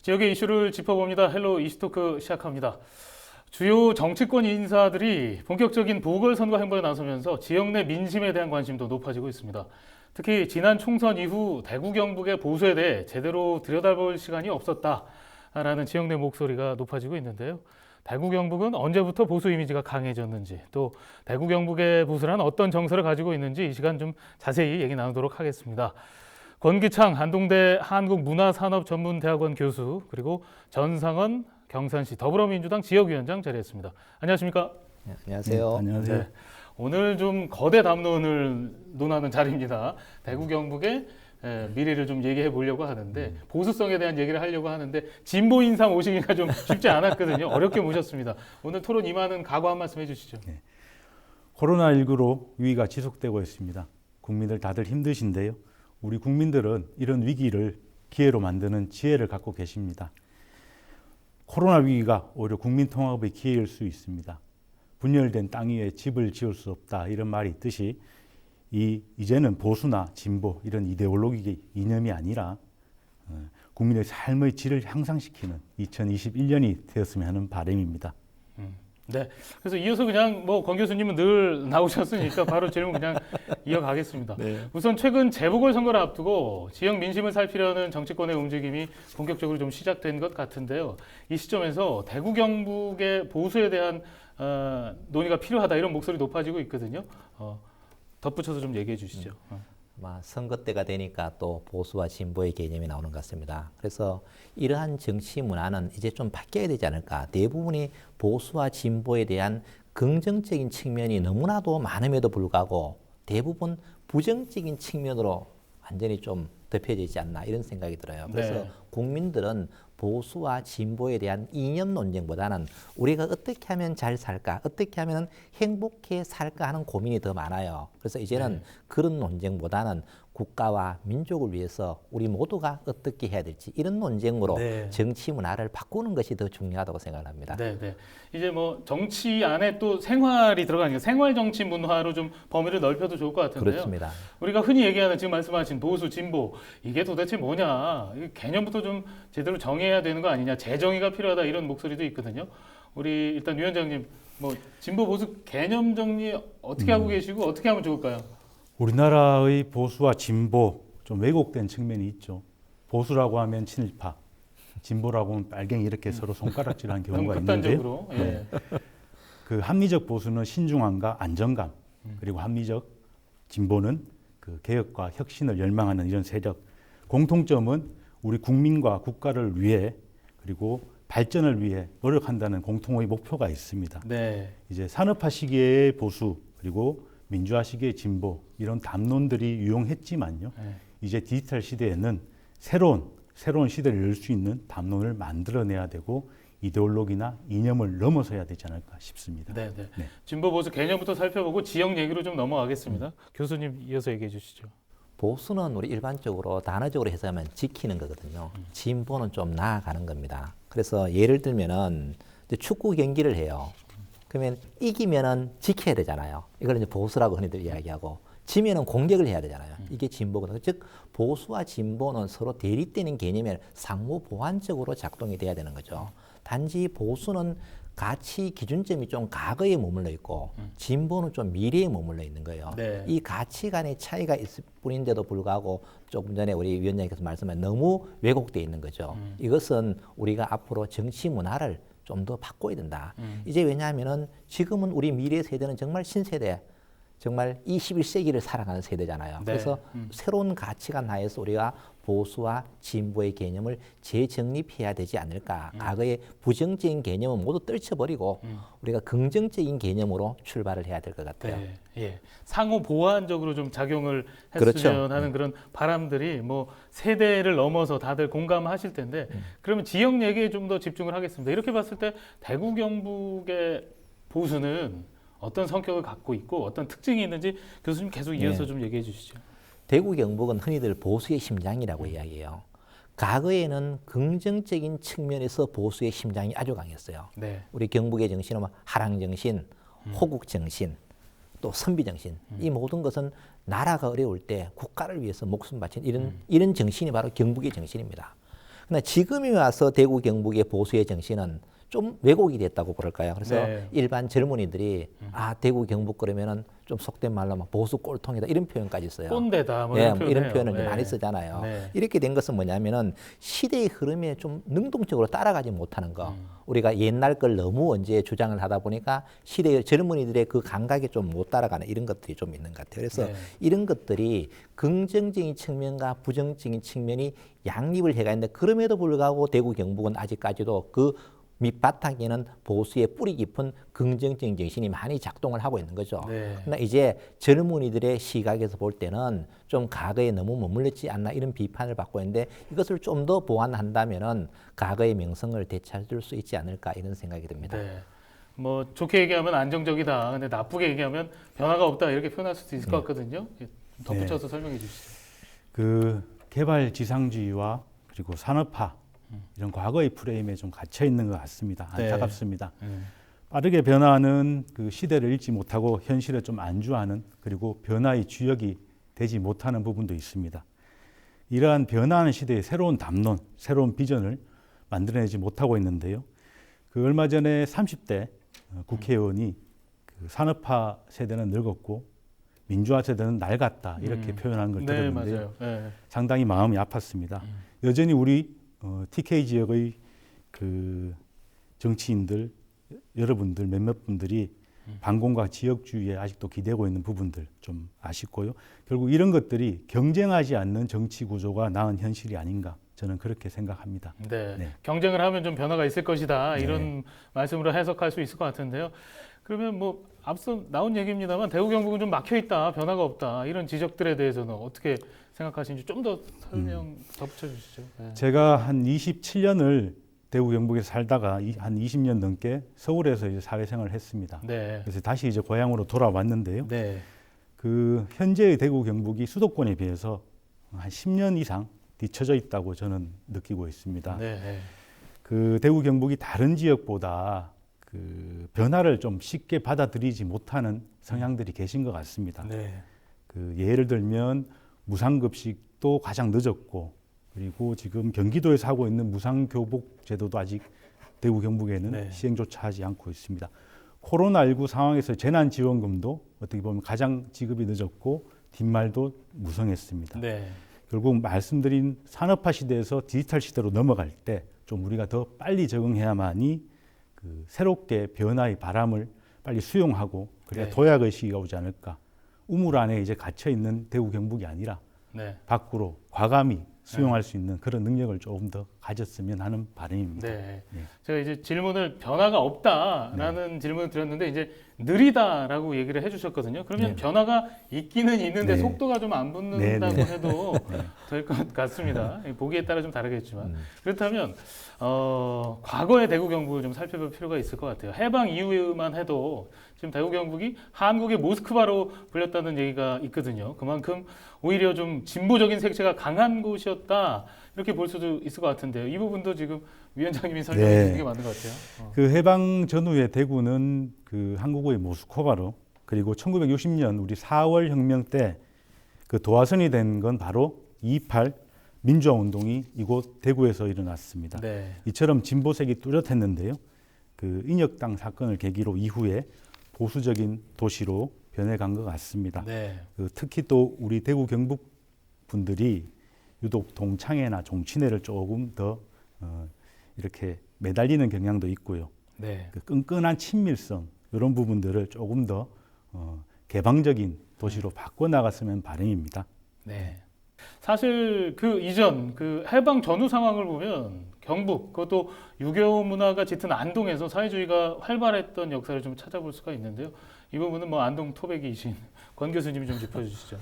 지역의 이슈를 짚어봅니다. 헬로 이슈토크 시작합니다. 주요 정치권 인사들이 본격적인 보궐선거 행보에 나서면서 지역 내 민심에 대한 관심도 높아지고 있습니다. 특히 지난 총선 이후 대구 경북의 보수에 대해 제대로 들여다볼 시간이 없었다라는 지역 내 목소리가 높아지고 있는데요. 대구 경북은 언제부터 보수 이미지가 강해졌는지, 또 대구 경북의 보수란 어떤 정서를 가지고 있는지 이 시간 좀 자세히 얘기 나누도록 하겠습니다. 권기창 한동대 한국문화산업전문대학원 교수, 그리고 전상원 경산시 더불어민주당 지역위원장 자리했습니다. 안녕하십니까? 네, 안녕하세요. 네, 안녕하세요. 네, 오늘 좀 거대 담론을 논하는 자리입니다. 대구 경북의 미래를 좀 얘기해 보려고 하는데, 보수성에 대한 얘기를 하려고 하는데 진보 인사 모시기가 좀 쉽지 않았거든요. 어렵게 모셨습니다. 오늘 토론 임하는 각오 한 말씀 해주시죠. 네. 코로나19로 위기가 지속되고 있습니다. 국민들 다들 힘드신데요. 우리 국민들은 이런 위기를 기회로 만드는 지혜를 갖고 계십니다. 코로나 위기가 오히려 국민 통합의 기회일 수 있습니다. 분열된 땅 위에 집을 지을 수 없다, 이런 말이 있듯이 이제는 보수나 진보 이런 이데올로기 이념이 아니라 국민의 삶의 질을 향상시키는 2021년이 되었으면 하는 바람입니다. 네, 그래서 이어서 그냥 권 교수님은 늘 나오셨으니까 바로 질문 그냥 이어가겠습니다. 네. 우선 최근 재보궐선거를 앞두고 지역 민심을 살피려는 정치권의 움직임이 본격적으로 좀 시작된 것 같은데요. 이 시점에서 대구 경북의 보수에 대한 논의가 필요하다, 이런 목소리 높아지고 있거든요. 덧붙여서 좀 얘기해 주시죠. 아마 선거 때가 되니까 또 보수와 진보의 개념이 나오는 것 같습니다. 그래서 이러한 정치 문화는 이제 좀 바뀌어야 되지 않을까. 대부분이 보수와 진보에 대한 긍정적인 측면이 너무나도 많음에도 불구하고 대부분 부정적인 측면으로 완전히 좀 덮여져 있지 않나, 이런 생각이 들어요. 그래서 네. 국민들은 보수와 진보에 대한 이념 논쟁보다는 우리가 어떻게 하면 잘 살까, 어떻게 하면 행복해 살까 하는 고민이 더 많아요. 그래서 이제는 그런 논쟁보다는 국가와 민족을 위해서 우리 모두가 어떻게 해야 될지, 이런 논쟁으로 정치 문화를 바꾸는 것이 더 중요하다고 생각을 합니다. 네, 네. 이제 정치 안에 또 생활이 들어가니까 생활 정치 문화로 좀 범위를 넓혀도 좋을 것 같은데요. 그렇습니다. 우리가 흔히 얘기하는 지금 말씀하신 보수, 진보, 이게 도대체 뭐냐? 이 개념부터 좀 제대로 정해야 되는 거 아니냐? 재정의가 필요하다, 이런 목소리도 있거든요. 우리 일단 위원장님, 진보, 보수 개념 정리 어떻게 하고 계시고 어떻게 하면 좋을까요? 우리나라의 보수와 진보, 좀 왜곡된 측면이 있죠. 보수라고 하면 친일파, 진보라고 하면 빨갱이, 이렇게 서로 손가락질하는 경우가 있는데요. 극단적으로. 예. 그 합리적 보수는 신중함과 안정감, 그리고 합리적 진보는 그 개혁과 혁신을 열망하는 이런 세력. 공통점은 우리 국민과 국가를 위해, 그리고 발전을 위해 노력한다는 공통의 목표가 있습니다. 네. 이제 산업화 시기의 보수, 그리고 민주화 시기의 진보, 이런 담론들이 유용했지만요. 이제 디지털 시대에는 새로운 시대를 열 수 있는 담론을 만들어내야 되고 이데올로기나 이념을 넘어서야 되지 않을까 싶습니다. 네, 네. 네. 진보, 보수 개념부터 살펴보고 지역 얘기로 좀 넘어가겠습니다. 교수님 이어서 얘기해 주시죠. 보수는 우리 일반적으로 단어적으로 해석하면 지키는 거거든요. 진보는 좀 나아가는 겁니다. 그래서 예를 들면은 이제 축구 경기를 해요. 그러면 이기면은 지켜야 되잖아요. 이걸 이제 보수라고 흔히들 이야기하고, 지면은 공격을 해야 되잖아요. 이게 진보거든요. 즉 보수와 진보는 서로 대립되는 개념이 아니라 상호 보완적으로 작동이 돼야 되는 거죠. 단지 보수는 가치 기준점이 좀 과거에 머물러 있고 진보는 좀 미래에 머물러 있는 거예요. 네. 이 가치관의 차이가 있을 뿐인데도 불구하고 조금 전에 우리 위원장님께서 말씀한 너무 왜곡되어 있는 거죠. 이것은 우리가 앞으로 정치 문화를 좀 더 바꿔야 된다. 이제 왜냐하면은 지금은 우리 미래 세대는 정말 신세대, 정말 21세기를 살아가는 세대잖아요. 네. 그래서 새로운 가치관 하에서 우리가 보수와 진보의 개념을 재정립해야 되지 않을까. 과거의 부정적인 개념은 모두 떨쳐버리고 우리가 긍정적인 개념으로 출발을 해야 될 것 같아요. 네, 예. 상호 보완적으로 좀 작용을 했으면 그렇죠. 하는 그런 바람들이 세대를 넘어서 다들 공감하실 텐데, 그러면 지역 얘기에 좀 더 집중을 하겠습니다. 이렇게 봤을 때 대구 경북의 보수는 어떤 성격을 갖고 있고 어떤 특징이 있는지 교수님 계속 이어서 좀 얘기해 주시죠. 대구 경북은 흔히들 보수의 심장이라고 이야기해요. 과거에는 긍정적인 측면에서 보수의 심장이 아주 강했어요. 네. 우리 경북의 정신은 하랑정신, 호국정신, 또 선비정신, 이 모든 것은 나라가 어려울 때 국가를 위해서 목숨 바친 이런 정신이 바로 경북의 정신입니다. 그러나 지금이 와서 대구 경북의 보수의 정신은 좀 왜곡이 됐다고 그럴까요? 그래서 네. 일반 젊은이들이 대구 경북 그러면은 좀 속된 말로 막 보수 꼴통이다 이런 표현까지 써요. 꼰대다 뭐 예, 이런, 뭐 이런 표현을 표현을 해요. 좀 많이 네. 쓰잖아요. 네. 이렇게 된 것은 뭐냐면은 시대의 흐름에 좀 능동적으로 따라가지 못하는 거. 우리가 옛날 걸 너무 원죄 주장을 하다 보니까 시대의 젊은이들의 그 감각에 좀 못 따라가는 이런 것들이 좀 있는 것 같아요. 그래서 네. 이런 것들이 긍정적인 측면과 부정적인 측면이 양립을 해가 있는데 그럼에도 불구하고 대구 경북은 아직까지도 그 밑바탕에는 보수의 뿌리 깊은 긍정적인 정신이 많이 작동을 하고 있는 거죠. 네. 그러나 이제 젊은이들의 시각에서 볼 때는 좀 과거에 너무 머물렀지 않나 이런 비판을 받고 있는데 이것을 좀 더 보완한다면은 과거의 명성을 되찾을 수 있지 않을까 이런 생각이 듭니다. 네. 뭐 좋게 얘기하면 안정적이다. 근데 나쁘게 얘기하면 변화가 없다 이렇게 표현할 수도 있을 것 같거든요. 좀 덧붙여서 설명해 주시죠. 그 개발 지상주의와 그리고 산업화 이런 과거의 프레임에 좀 갇혀 있는 것 같습니다. 네. 안타깝습니다. 빠르게 변화하는 그 시대를 읽지 못하고 현실에 좀 안주하는 그리고 변화의 주역이 되지 못하는 부분도 있습니다. 이러한 변화하는 시대의 새로운 담론, 새로운 비전을 만들어내지 못하고 있는데요. 그 얼마 전에 30대 국회의원이 그 산업화 세대는 늙었고 민주화 세대는 낡았다 이렇게 표현한 걸 네, 들었는데요. 맞아요. 네. 상당히 마음이 아팠습니다. 여전히 우리 TK 지역의 그 정치인들 여러분들 몇몇 분들이 반공과 지역주의에 아직도 기대고 있는 부분들 좀 아쉽고요. 결국 이런 것들이 경쟁하지 않는 정치 구조가 낳은 현실이 아닌가 저는 그렇게 생각합니다. 네. 네. 경쟁을 하면 좀 변화가 있을 것이다. 네. 이런 말씀으로 해석할 수 있을 것 같은데요. 그러면 뭐 앞서 나온 얘기입니다만 대구 경북은 좀 막혀 있다. 변화가 없다. 이런 지적들에 대해서는 어떻게 생각하시는지 좀 더 설명 덧붙여 주시죠. 네. 제가 한 27년을 대구 경북에서 살다가 한 20년 넘게 서울에서 이제 사회생활을 했습니다. 네. 그래서 다시 이제 고향으로 돌아왔는데요. 네. 그 현재의 대구 경북이 수도권에 비해서 한 10년 이상 뒤처져 있다고 저는 느끼고 있습니다. 네. 그 대구 경북이 다른 지역보다 그 변화를 좀 쉽게 받아들이지 못하는 성향들이 계신 것 같습니다. 네. 그 예를 들면 무상급식도 가장 늦었고 그리고 지금 경기도에서 하고 있는 무상교복 제도도 아직 대구 경북에는 네. 시행조차 하지 않고 있습니다. 코로나19 상황에서 재난지원금도 어떻게 보면 가장 지급이 늦었고 뒷말도 무성했습니다. 네. 결국 말씀드린 산업화 시대에서 디지털 시대로 넘어갈 때 좀 우리가 더 빨리 적응해야만이 그 새롭게 변화의 바람을 빨리 수용하고 그래야 네. 도약의식이 오지 않을까. 우물 안에 이제 갇혀 있는 대구 경북이 아니라 네. 밖으로 과감히 수용할 수 있는 그런 능력을 조금 더 가졌으면 하는 바람입니다. 네. 네. 제가 이제 질문을 변화가 없다라는 질문을 드렸는데 이제 느리다라고 얘기를 해주셨거든요. 그러면 네. 변화가 있기는 있는데 네. 속도가 좀 안 붙는다고 네, 해도 될 것 같습니다. 보기에 따라 좀 다르겠지만 그렇다면 과거의 대구 경북을 좀 살펴볼 필요가 있을 것 같아요. 해방 이후만 해도 지금 대구 경북이 한국의 모스크바로 불렸다는 얘기가 있거든요. 그만큼 오히려 좀 진보적인 색채가 강한 곳이었다 이렇게 볼 수도 있을 것 같은데요. 이 부분도 지금 위원장님이 설명해 네. 주는 게 맞는 것 같아요. 그 해방 전후에 대구는 그 한국의 모스크바로 그리고 1960년 우리 4월 혁명 때 그 도화선이 된 건 바로 2.28 민주화 운동이 이곳 대구에서 일어났습니다. 네. 이처럼 진보색이 뚜렷했는데요. 그 인혁당 사건을 계기로 이후에 보수적인 도시로 변해간 것 같습니다. 네. 그 특히 또 우리 대구 경북 분들이 유독 동창회나 종친회를 조금 더 이렇게 매달리는 경향도 있고요. 네. 그 끈끈한 친밀성 이런 부분들을 조금 더 개방적인 도시로 바꿔 나갔으면 바람입니다. 네. 사실 그 이전 그 해방 전후 상황을 보면 경북 그것도 유교 문화가 짙은 안동에서 사회주의가 활발했던 역사를 좀 찾아볼 수가 있는데요. 이 부분은 뭐 안동 토백이신 권 교수님이 좀 짚어주시죠.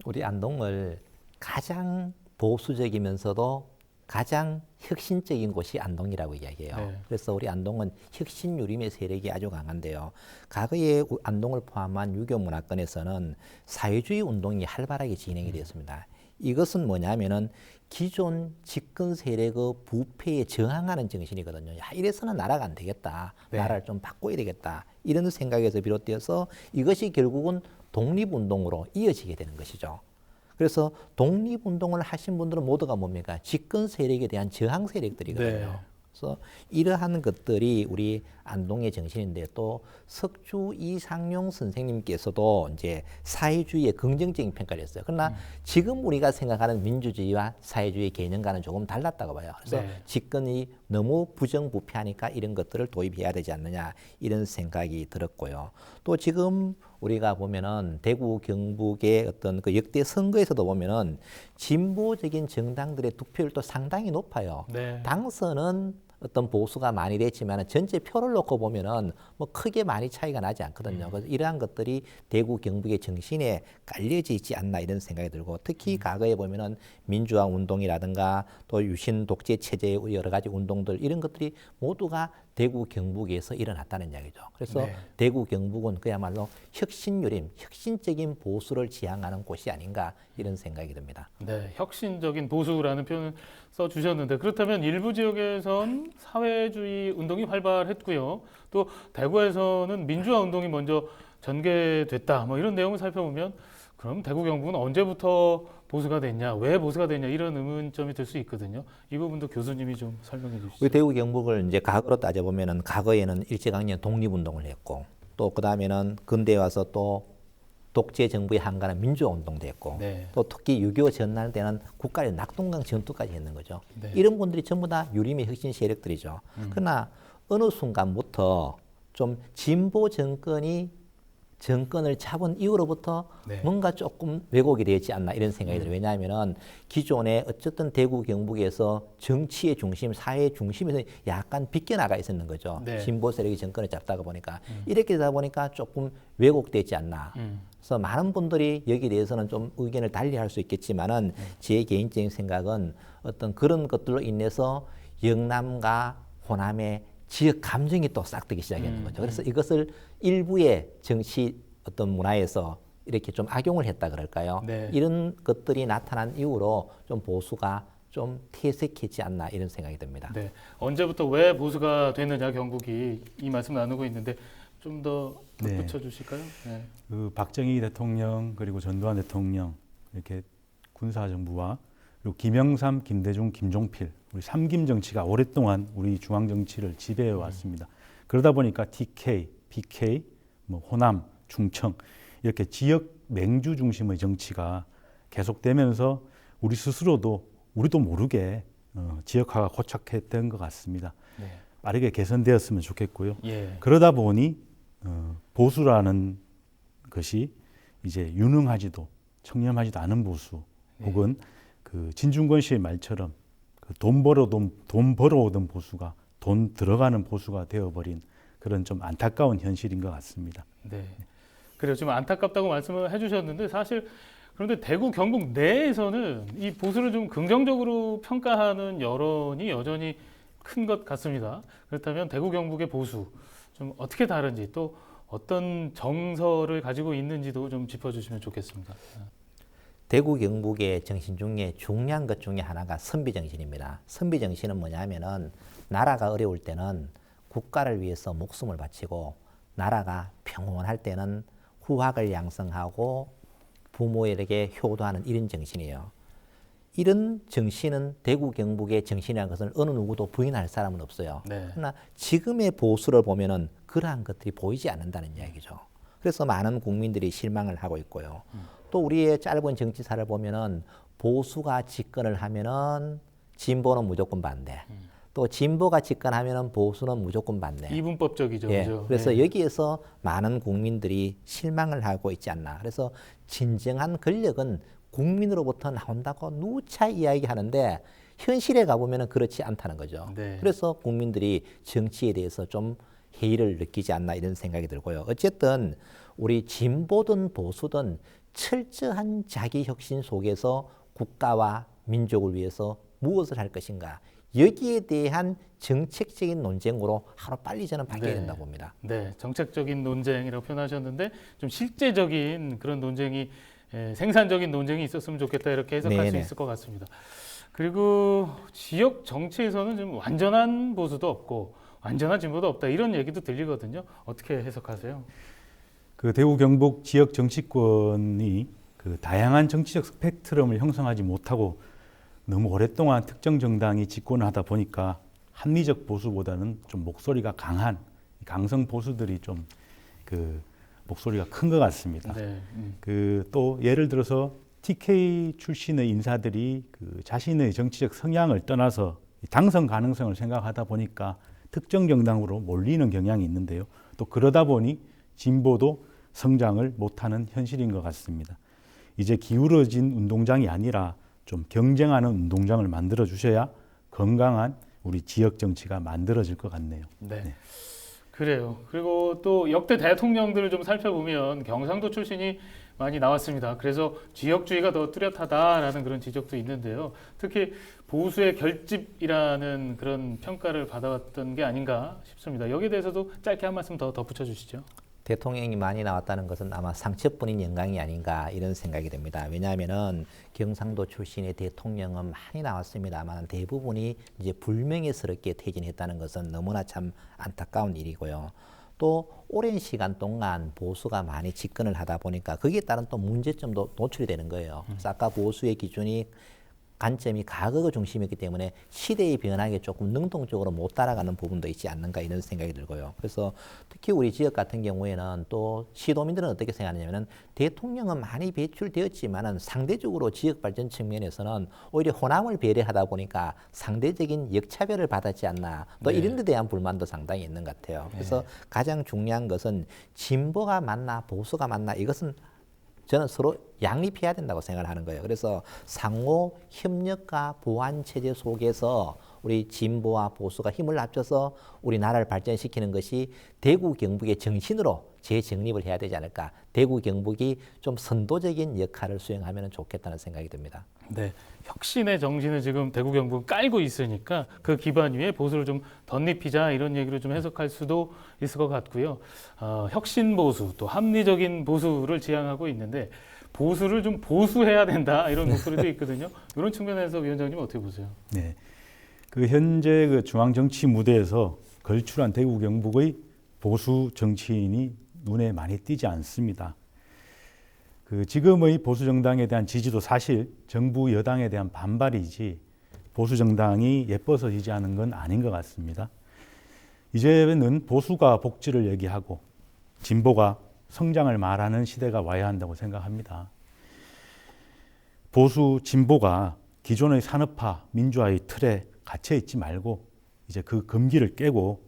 우리 안동을 가장 보수적이면서도 가장 혁신적인 곳이 안동이라고 이야기해요. 네. 그래서 우리 안동은 혁신 유림의 세력이 아주 강한데요. 과거에 안동을 포함한 유교 문화권에서는 사회주의 운동이 활발하게 진행이 되었습니다. 이것은 뭐냐면은 기존 집권 세력의 부패에 저항하는 정신이거든요. 야, 이래서는 나라가 안 되겠다. 네. 나라를 좀 바꿔야 되겠다. 이런 생각에서 비롯되어서 이것이 결국은 독립운동으로 이어지게 되는 것이죠. 그래서 독립운동을 하신 분들은 모두가 뭡니까? 집권 세력에 대한 저항 세력들이거든요. 네. 그래서 이러한 것들이 우리 안동의 정신인데 또 석주 이상용 선생님께서도 이제 사회주의의 긍정적인 평가를 했어요. 그러나 지금 우리가 생각하는 민주주의와 사회주의 개념과는 조금 달랐다고 봐요. 그래서 네. 집권이 너무 부정부패하니까 이런 것들을 도입해야 되지 않느냐 이런 생각이 들었고요. 또 지금 우리가 보면은 대구 경북의 어떤 그 역대 선거에서도 보면은 진보적인 정당들의 득표율도 상당히 높아요. 네. 당선은 어떤 보수가 많이 됐지만 전체 표를 놓고 보면은 뭐 크게 많이 차이가 나지 않거든요. 그래서 이러한 것들이 대구 경북의 정신에 깔려져 있지 않나 이런 생각이 들고 특히 과거에 보면은 민주화 운동이라든가 또 유신 독재 체제의 여러 가지 운동들 이런 것들이 모두가 대구 경북에서 일어났다는 이야기죠. 그래서 네. 대구 경북은 그야말로 혁신유림, 혁신적인 보수를 지향하는 곳이 아닌가 이런 생각이 듭니다. 네, 혁신적인 보수라는 표현을 써주셨는데 그렇다면 일부 지역에선 사회주의 운동이 활발했고요. 또 대구에서는 민주화 운동이 먼저 전개됐다. 뭐 이런 내용을 살펴보면 그럼 대구 경북은 언제부터 보수가 됐냐, 왜 보수가 됐냐 이런 의문점이 들 수 있거든요. 이 부분도 교수님이 좀 설명해 주시죠. 우리 대구 경북을 이제 과거로 따져보면은 과거에는 일제강점 독립운동을 했고 또 그 다음에는 근대에 와서 또 독재 정부의 한가는 민주화 운동도 했고 네. 또 특히 6.25 전날 때는 국가의 낙동강 전투까지 했는 거죠. 네. 이런 분들이 전부 다 유림의 혁신 세력들이죠. 그러나 어느 순간부터 좀 진보 정권을 잡은 이후로부터 네. 뭔가 조금 왜곡이 되지 않나 이런 생각이 들어요. 왜냐하면은 기존에 어쨌든 대구 경북에서 정치의 중심, 사회의 중심에서 약간 비껴나가 있었는 거죠. 네. 진보 세력이 정권을 잡다가 보니까 이렇게 되다 보니까 조금 왜곡되지 않나. 그래서 많은 분들이 여기에 대해서는 좀 의견을 달리할 수 있겠지만은 제 개인적인 생각은 어떤 그런 것들로 인해서 영남과 호남의 지역 감정이 또 싹트기 시작하는 거죠. 그래서 이것을 일부의 정치 어떤 문화에서 이렇게 좀 악용을 했다 그럴까요? 네. 이런 것들이 나타난 이후로 좀 보수가 좀 퇴색했지 않나 이런 생각이 듭니다. 네. 언제부터 왜 보수가 됐느냐 경북이 이 말씀 나누고 있는데 좀 더 덧붙여 주실까요? 네. 그 박정희 대통령 그리고 전두환 대통령 이렇게 군사정부와 그리고 김영삼, 김대중, 김종필 우리 삼김 정치가 오랫동안 우리 중앙 정치를 지배해 왔습니다. 그러다 보니까 TK, BK, 뭐 호남, 충청 이렇게 지역 맹주 중심의 정치가 계속되면서 우리 스스로도 우리도 모르게 지역화가 고착했던 것 같습니다. 네. 빠르게 개선되었으면 좋겠고요. 예. 그러다 보니 보수라는 것이 이제 유능하지도 청렴하지도 않은 보수 혹은 그 진중권 씨의 말처럼 그 돈 벌어오던 보수가 돈 들어가는 보수가 되어버린 그런 좀 안타까운 현실인 것 같습니다. 네. 그래요. 지금 안타깝다고 말씀을 해주셨는데 사실 그런데 대구 경북 내에서는 이 보수를 좀 긍정적으로 평가하는 여론이 여전히 큰 것 같습니다. 그렇다면 대구 경북의 보수 좀 어떻게 다른지 또 어떤 정서를 가지고 있는지도 좀 짚어주시면 좋겠습니다. 대구 경북의 정신 중에 중요한 것 중에 하나가 선비 정신입니다. 선비 정신은 뭐냐면은 나라가 어려울 때는 국가를 위해서 목숨을 바치고 나라가 평온할 때는 후학을 양성하고 부모에게 효도하는 이런 정신이에요. 이런 정신은 대구 경북의 정신이라는 것을 어느 누구도 부인할 사람은 없어요. 네. 그러나 지금의 보수를 보면은 그러한 것들이 보이지 않는다는 이야기죠. 그래서 많은 국민들이 실망을 하고 있고요. 또 우리의 짧은 정치사를 보면은 보수가 집권을 하면은 진보는 무조건 반대. 또 진보가 집권하면은 보수는 무조건 반대. 이분법적이죠. 예, 그죠? 그래서 네. 여기에서 많은 국민들이 실망을 하고 있지 않나. 그래서 진정한 권력은 국민으로부터 나온다고 누차 이야기하는데 현실에 가보면 그렇지 않다는 거죠. 네. 그래서 국민들이 정치에 대해서 좀 회의를 느끼지 않나 이런 생각이 들고요. 어쨌든 우리 진보든 보수든 철저한 자기 혁신 속에서 국가와 민족을 위해서 무엇을 할 것인가 여기에 대한 정책적인 논쟁으로 하루빨리 저는 바뀌어야 네. 된다고 봅니다. 네, 정책적인 논쟁이라고 표현하셨는데 좀 실제적인 그런 논쟁이 생산적인 논쟁이 있었으면 좋겠다 이렇게 해석할 수 네네. 있을 것 같습니다. 그리고 지역 정치에서는 좀 완전한 보수도 없고 완전한 진보도 없다 이런 얘기도 들리거든요. 어떻게 해석하세요? 그 대구 경북 지역 정치권이 그 그 다양한 정치적 스펙트럼을 형성하지 못하고 너무 오랫동안 특정 정당이 집권을 하다 보니까 합리적 보수보다는 좀 목소리가 강한 강성 보수들이 좀 그 목소리가 큰 것 같습니다. 네. 그 또 예를 들어서 TK 출신의 인사들이 그 자신의 정치적 성향을 떠나서 당선 가능성을 생각하다 보니까 특정 정당으로 몰리는 경향이 있는데요. 또 그러다 보니 진보도 성장을 못하는 현실인 것 같습니다. 이제 기울어진 운동장이 아니라 좀 경쟁하는 운동장을 만들어 주셔야 건강한 우리 지역 정치가 만들어질 것 같네요. 네. 네. 그래요. 그리고 또 역대 대통령들을 좀 살펴보면 경상도 출신이 많이 나왔습니다. 그래서 지역주의가 더 뚜렷하다라는 그런 지적도 있는데요. 특히 보수의 결집이라는 그런 평가를 받아왔던 게 아닌가 싶습니다. 여기에 대해서도 짧게 한 말씀 더 덧붙여 주시죠. 대통령이 많이 나왔다는 것은 아마 상처뿐인 영광이 아닌가 이런 생각이 듭니다. 왜냐하면은 경상도 출신의 대통령은 많이 나왔습니다만 대부분이 이제 불명예스럽게 퇴진했다는 것은 너무나 참 안타까운 일이고요. 또 오랜 시간 동안 보수가 많이 집권을 하다 보니까 거기에 따른 또 문제점도 노출이 되는 거예요. 그래서 아까 보수의 기준이 관점이 과거 중심이기 때문에 시대의 변화에 조금 능동적으로 못 따라가는 부분도 있지 않는가 이런 생각이 들고요. 그래서 특히 우리 지역 같은 경우에는 또 시도민들은 어떻게 생각하냐면은 대통령은 많이 배출되었지만은 상대적으로 지역 발전 측면에서는 오히려 호남을 배려하다 보니까 상대적인 역차별을 받았지 않나 또 네. 이런 데 대한 불만도 상당히 있는 것 같아요. 그래서 가장 중요한 것은 진보가 맞나 보수가 맞나 이것은 저는 서로 양립해야 된다고 생각을 하는 거예요. 그래서 상호 협력과 보완 체제 속에서 우리 진보와 보수가 힘을 합쳐서 우리나라를 발전시키는 것이 대구 경북의 정신으로 재정립을 해야 되지 않을까. 대구 경북이 좀 선도적인 역할을 수행하면 좋겠다는 생각이 듭니다. 네, 혁신의 정신을 지금 대구 경북 깔고 있으니까 그 기반 위에 보수를 좀 덧입히자 이런 얘기를 좀 해석할 수도 있을 것 같고요. 혁신 보수 또 합리적인 보수를 지향하고 있는데 보수를 좀 보수해야 된다 이런 목소리도 있거든요. 이런 측면에서 위원장님 어떻게 보세요? 네. 그 현재 그 중앙 정치 무대에서 걸출한 대구 경북의 보수 정치인이 눈에 많이 띄지 않습니다. 그 지금의 보수 정당에 대한 지지도 사실 정부 여당에 대한 반발이지 보수 정당이 예뻐서 지지하는 건 아닌 것 같습니다. 이제는 보수가 복지를 얘기하고 진보가 성장을 말하는 시대가 와야 한다고 생각합니다. 보수 진보가 기존의 산업화, 민주화의 틀에 갇혀 있지 말고 이제 그 금기를 깨고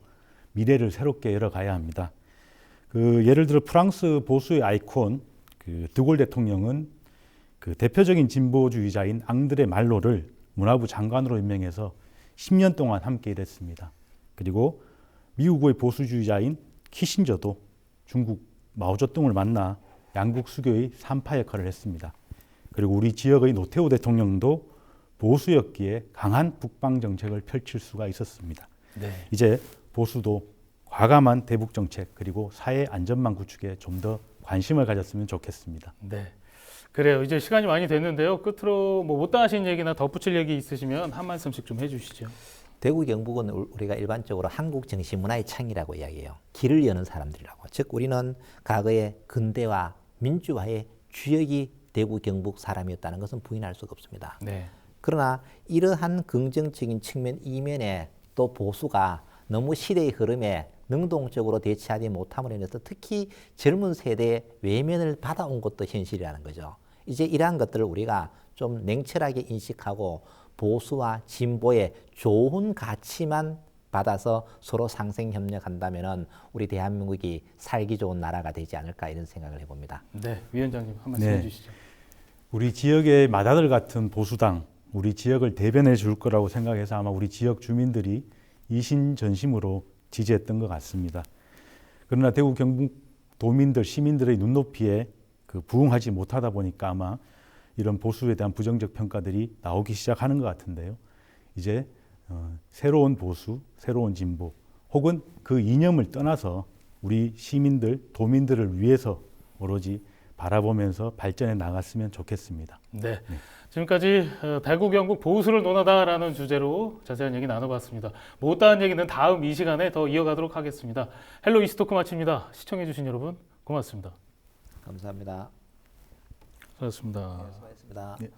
미래를 새롭게 열어가야 합니다. 그 예를 들어 프랑스 보수의 아이콘 그 드골 대통령은 그 대표적인 진보주의자인 앙드레 말로를 문화부 장관으로 임명해서 10년 동안 함께 일했습니다. 그리고 미국의 보수주의자인 키신저도 중국 마오쩌둥을 만나 양국 수교의 삼파 역할을 했습니다. 그리고 우리 지역의 노태우 대통령도 보수였기에 강한 북방 정책을 펼칠 수가 있었습니다. 네. 이제 보수도 과감한 대북 정책 그리고 사회 안전망 구축에 좀 더 관심을 가졌으면 좋겠습니다. 네. 그래요. 이제 시간이 많이 됐는데요. 끝으로 뭐 못다 하신 얘기나 덧붙일 얘기 있으시면 한 말씀씩 좀 해주시죠. 대구 경북은 우리가 일반적으로 한국 정신문화의 창이라고 이야기해요. 길을 여는 사람들이라고. 즉 우리는 과거의 근대화, 민주화의 주역이 대구 경북 사람이었다는 것은 부인할 수가 없습니다. 네. 그러나 이러한 긍정적인 측면 이면에 또 보수가 너무 시대의 흐름에 능동적으로 대처하지 못함으로 인해서 특히 젊은 세대의 외면을 받아온 것도 현실이라는 거죠. 이제 이러한 것들을 우리가 좀 냉철하게 인식하고 보수와 진보의 좋은 가치만 받아서 서로 상생 협력한다면은 우리 대한민국이 살기 좋은 나라가 되지 않을까 이런 생각을 해봅니다. 네, 위원장님 한 말씀 네. 해주시죠. 우리 지역의 맏아들 같은 보수당, 우리 지역을 대변해 줄 거라고 생각해서 아마 우리 지역 주민들이 이심전심으로 지지했던 것 같습니다. 그러나 대구 경북 도민들, 시민들의 눈높이에 그 부응하지 못하다 보니까 아마 이런 보수에 대한 부정적 평가들이 나오기 시작하는 것 같은데요. 이제 새로운 보수, 새로운 진보, 혹은 그 이념을 떠나서 우리 시민들, 도민들을 위해서 오로지 바라보면서 발전해 나갔으면 좋겠습니다. 네. 지금까지 대구 경북 보수를 논하다라는 주제로 자세한 얘기 나눠봤습니다. 못다한 얘기는 다음 이 시간에 더 이어가도록 하겠습니다. 헬로 이스토크 마칩니다. 시청해주신 여러분 고맙습니다. 감사합니다. 수고하셨습니다. 수고하셨습니다. 네.